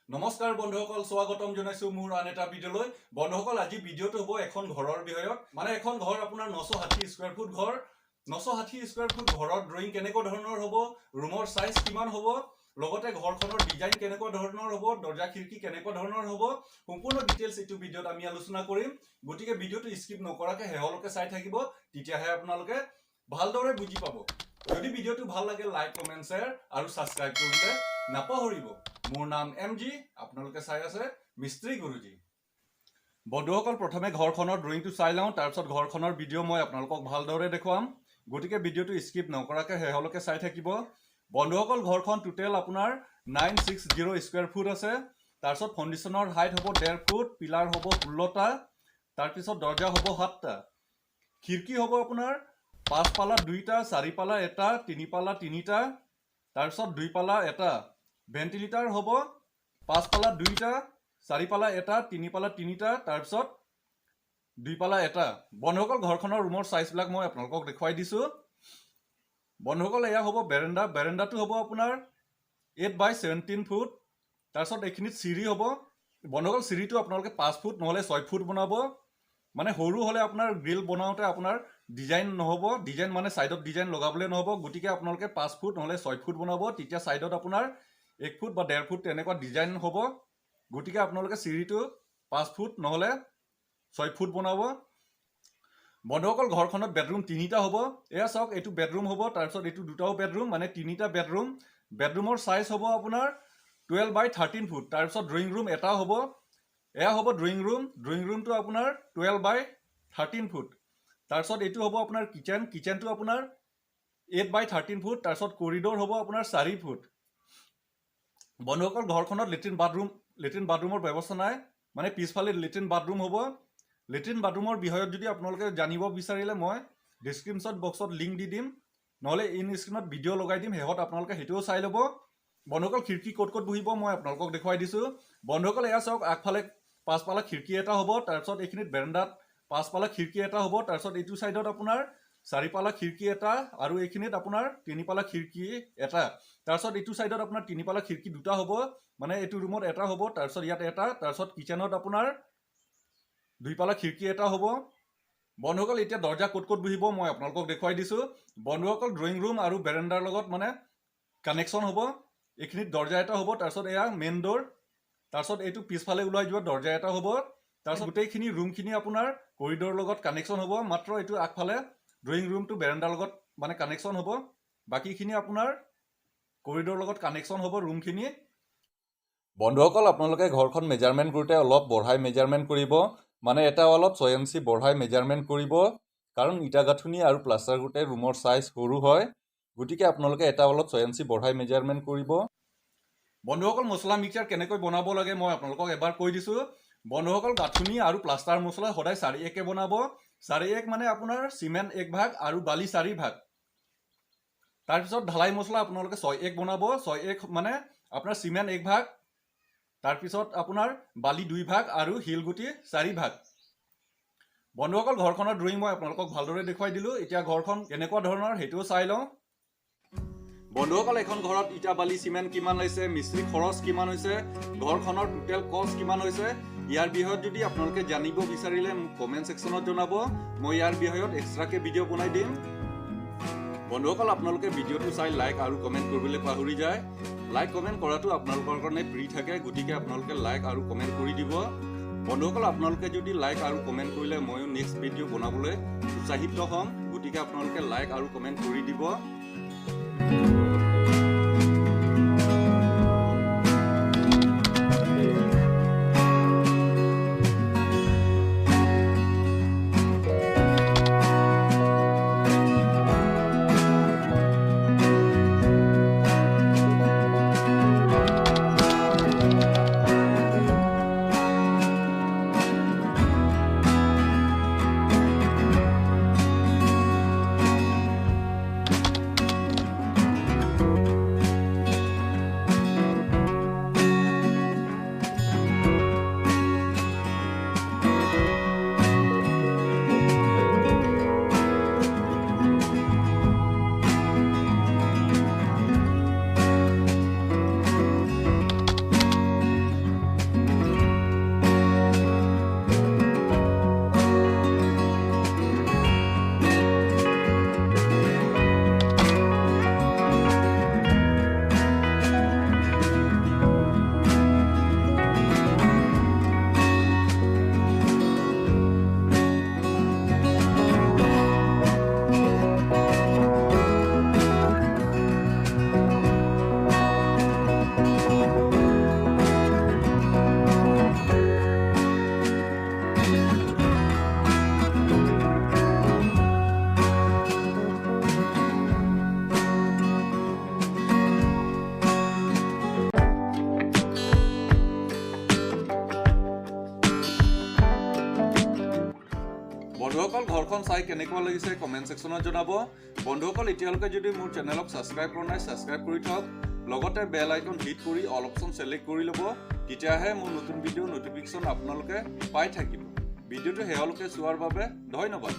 নমস্কাৰ বন্ধুসকল, স্বাগতম জনাইছো মোৰ আন এটা ভিডিঅ'লৈ। বন্ধুসকল, আজি ভিডিঅ'টো হ'ব এখন ঘৰৰ বিষয়ত। মানে এখন ঘৰ আপোনাৰ 960 স্কয়াৰ ফুট ঘৰ। 960 স্কয়াৰ ফুট ঘৰৰ ড্ৰয়িং কেনেকুৱা ধৰণৰ হ'ব, ৰুমৰ সাইজ কিমান হ'ব, লগতে ঘৰখনৰ ডিজাইন কেনেকুৱা ধৰণৰ হ'ব, দৰ্জা খিৰিকী কেনেকুৱা ধৰণৰ হ'ব, সম্পূৰ্ণ ডিটেইলছ এই ভিডিঅ'ত আমি আলোচনা কৰিম। গতিকে ভিডিঅ'টো স্কিপ নকৰাকৈ শেষলৈকে চাই থাকিব, তেতিয়াহে আপোনালোকে ভালদৰে বুজি পাব। যদি ভিডিঅ'টো ভাল লাগে লাইক, কমেন্ট, শ্বেয়াৰ আৰু সাবস্ক্ৰাইব কৰিবলৈ নাপাহৰিব। মোৰ নাম MG, আপোনালোকে চাই আছে মিস্ত্ৰী গুৰুজী। বন্ধুসকল, প্ৰথমে ঘৰখনৰ ড্ৰয়িংটো চাই লওঁ, তাৰপিছত ঘৰখনৰ ভিডিঅ' মই আপোনালোকক ভালদৰে দেখুৱাম। গতিকে ভিডিঅ'টো স্কিপ নকৰাকৈ শেষলৈকে চাই থাকিব। বন্ধুসকল, ঘৰখন টোটেল আপোনাৰ 960 স্কয়াৰ ফুট আছে। তাৰপিছত ফাউণ্ডেশ্যনৰ হাইট হ'ব 1.5 ফুট, পিলাৰ হ'ব 16টা, তাৰপিছত দৰ্জা হ'ব 7টা, খিৰিকী হ'ব আপোনাৰ 5 পালা 2টা, 4 পালা 1টা, 3 পালা 3টা, তাৰপিছত 2 পালা 1টা, ভেন্টিলেটাৰ হ'ব 5 পালা 2টা, 4 পালা 1টা, 3 পালা 3টা, তাৰপিছত 2 পালা 1টা। বন্ধুসকল, ঘৰখনৰ ৰুমৰ সাইজবিলাক মই আপোনালোকক দেখুৱাই দিছো। বন্ধুসকল, এয়া হ'ব বেৰেণ্ডা। বেৰেণ্ডাটো হ'ব আপোনাৰ 8x17 ফুট। তাৰপিছত এইখিনিত চিৰি হ'ব। বন্ধুসকল, চিৰিটো আপোনালোকে 5 ফুট নহ'লে 6 ফুট বনাব। মানে সৰু হ'লে আপোনাৰ গ্ৰিল বনাওঁতে আপোনাৰ ডিজাইন নহ'ব, ডিজাইন মানে ছাইডত ডিজাইন লগাবলৈ নহ'ব। গতিকে আপোনালোকে 5 ফুট নহ'লে 6 ফুট বনাব, তেতিয়া ছাইডত আপোনাৰ 1 ফুট বা 1.5 ফুট তেনেকুৱা ডিজাইন হ'ব। গতিকে আপোনালোকে চিৰিটো 5 ফুট নহ'লে 6 ফুট বনাব। বন্ধুসকল, ঘৰখনত বেডৰুম 3টা হ'ব। এয়া চাওক, এইটো বেডৰুম হ'ব, তাৰপিছত এইটো দুটাও বেডৰুম, মানে 3টা বেডৰুম। বেডৰুমৰ সাইজ হ'ব আপোনাৰ 12x13 ফুট। তাৰপিছত ড্ৰয়িং ৰুম এটা হ'ব। এয়া হ'ব ড্ৰয়িং ৰুম। ড্ৰয়িং ৰুমটো আপোনাৰ 12x13 ফুট। তাৰপিছত এইটো হ'ব আপোনাৰ কিচেন। কিচেনটো আপোনাৰ 8x13 ফুট। তাৰপিছত কৰিডৰ হ'ব আপোনাৰ 4 ফুট। বন্ধুসকল, ঘৰখনত লেট্ৰিন বাথৰুমৰ ব্যৱস্থা নাই, মানে পিছফালে লেট্ৰিন বাথৰুম হ'ব। লেট্ৰিন বাথৰুমৰ বিষয়ত যদি আপোনালোকে জানিব বিচাৰিলে মই ডিছক্ৰিপশ্যন বক্সত লিংক দি দিম, নহ'লে ইন স্ক্ৰীণত ভিডিঅ' লগাই দিম, শেষত আপোনালোকে সেইটোও চাই ল'ব। বন্ধুসকল, খিৰিকী ক'ত ক'ত বহিব মই আপোনালোকক দেখুৱাই দিছোঁ। বন্ধুসকল, এয়া চাওক, আগফালে 5 পালা খিৰিকী এটা হ'ব। তাৰপিছত এইখিনিত বেৰেণ্ডাত 5 পালা খিৰিকী এটা হ'ব। তাৰপিছত এইটো ছাইডত আপোনাৰ 4 পালা খিৰিকী এটা, আৰু এইখিনিত আপোনাৰ 3 পালা খিৰিকী এটা। তাৰপিছত এইটো ছাইডত আপোনাৰ 3 পালা খিৰিকী দুটা হ'ব, মানে এইটো ৰুমত এটা হ'ব, তাৰপিছত ইয়াত এটা। তাৰপিছত কিচেনত আপোনাৰ 2 পালা খিৰিকী এটা হ'ব। বন্ধুসকল, এতিয়া দৰ্জা ক'ত ক'ত বহিব মই আপোনালোকক দেখুৱাই দিছোঁ। বন্ধুসকল, ড্ৰয়িং ৰুম আৰু বেৰেণ্ডাৰ লগত মানে কানেকশ্যন হ'ব। এইখিনিত দৰ্জা এটা হ'ব, তাৰপিছত এয়া মেইন ড'ৰ, তাৰপিছত এইটো পিছফালে ওলাই যোৱা দৰ্জা এটা হ'ব। তাৰপিছত গোটেইখিনি ৰুমখিনি আপোনাৰ কৰিডৰৰ লগত কানেকশ্যন হ'ব। মাত্ৰ এইটো আগফালে ড্ৰয়িং ৰুমটো বেৰেণ্ডাৰ লগত মানে কানেকশ্যন হ'ব। বাকীখিনি আপোনাৰ কৰিডৰৰ লগত কানেকশ্যন হ'ব ৰুমখিনি। বন্ধুসকল, আপোনালোকে ঘৰখন মেজাৰমেণ্ট কৰোঁতে অলপ বঢ়াই মেজাৰমেণ্ট কৰিব, মানে এটা অলপ 6 ইঞ্চি বঢ়াই মেজাৰমেণ্ট কৰিব, কাৰণ ইটা গাঁথনি আৰু প্লাষ্টাৰ কৰোঁতে ৰুমৰ সাইজ সৰু হয়। গতিকে আপোনালোকে এটা অলপ 6 ইঞ্চি বঢ়াই মেজাৰমেণ্ট কৰিব। বন্ধুসকল, মছলা মিক্সাৰ কেনেকৈ বনাব লাগে মই আপোনালোকক এবাৰ কৈ দিছোঁ। বন্ধুসকল, গাঁথনি আৰু প্লাষ্টাৰ মছলা সদায় 4-1কে বনাব। 4-1 মানে আপোনাৰ চিমেণ্ট 1 ভাগ আৰু বালি 4 ভাগ। তাৰপিছত ঢালাই মছলা আপোনালোকে 6-1 বনাব। 6-1 মানে আপোনাৰ চিমেণ্ট 1 ভাগ, তাৰপিছত আপোনাৰ বালি 2 ভাগ আৰু শিলগুটি 4 ভাগ। বন্ধুসকল, ঘৰখনৰ ড্ৰয়িং মই আপোনালোকক ভালদৰে দেখুৱাই দিলোঁ। এতিয়া ঘৰখন কেনেকুৱা ধৰণৰ সেইটোও চাই লওঁ। বন্ধুসকল, এখন ঘৰত ইটা বালি চিমেণ্ট কিমান লৈছে, মিস্ত্ৰী খৰচ কিমান হৈছে, ঘৰখনৰ টোটেল কষ্ট কিমান হৈছে, ইয়াৰ বিষয়ত যদি আপোনালোকে জানিব বিচাৰিলে মোক কমেণ্ট ছেকশ্যনত জনাব। মই ইয়াৰ বিষয়ত এক্সট্ৰাকৈ ভিডিঅ' বনাই দিম। বন্ধুসকল, আপোনালোকে ভিডিঅ'টো চাই লাইক আৰু কমেণ্ট কৰিবলৈ পাহৰি যায়। লাইক কমেণ্ট কৰাটো আপোনালোকৰ কাৰণে ফ্ৰী থাকে, গতিকে আপোনালোকে লাইক আৰু কমেণ্ট কৰি দিব। বন্ধুসকল, আপোনালোকে যদি লাইক আৰু কমেণ্ট কৰিলে ময়ো নেক্সট ভিডিঅ' বনাবলৈ উৎসাহিত হ'ম। গতিকে আপোনালোকে লাইক আৰু কমেণ্ট কৰি দিব। বন্ধুসকল ঘৰখন চাই কেনেকুৱা লাগিছে কমেন্ট সেকশনত জনাব বন্ধুসকল এতিয়ালৈকে যদি মোৰ চেনেলক সাবস্ক্ৰাইব কৰা নাই সাবস্ক্ৰাইব কৰি থওক লগতে বেল আইকন হিট কৰি অল অপচন সিলেক্ট কৰি ল'ব তেতিয়াহে মোৰ নতুন ভিডিও নটিফিকেশন আপোনালোকে পাই থাকিব ভিডিওটো হেয়লৈকে চোৱাৰ বাবে ধন্যবাদ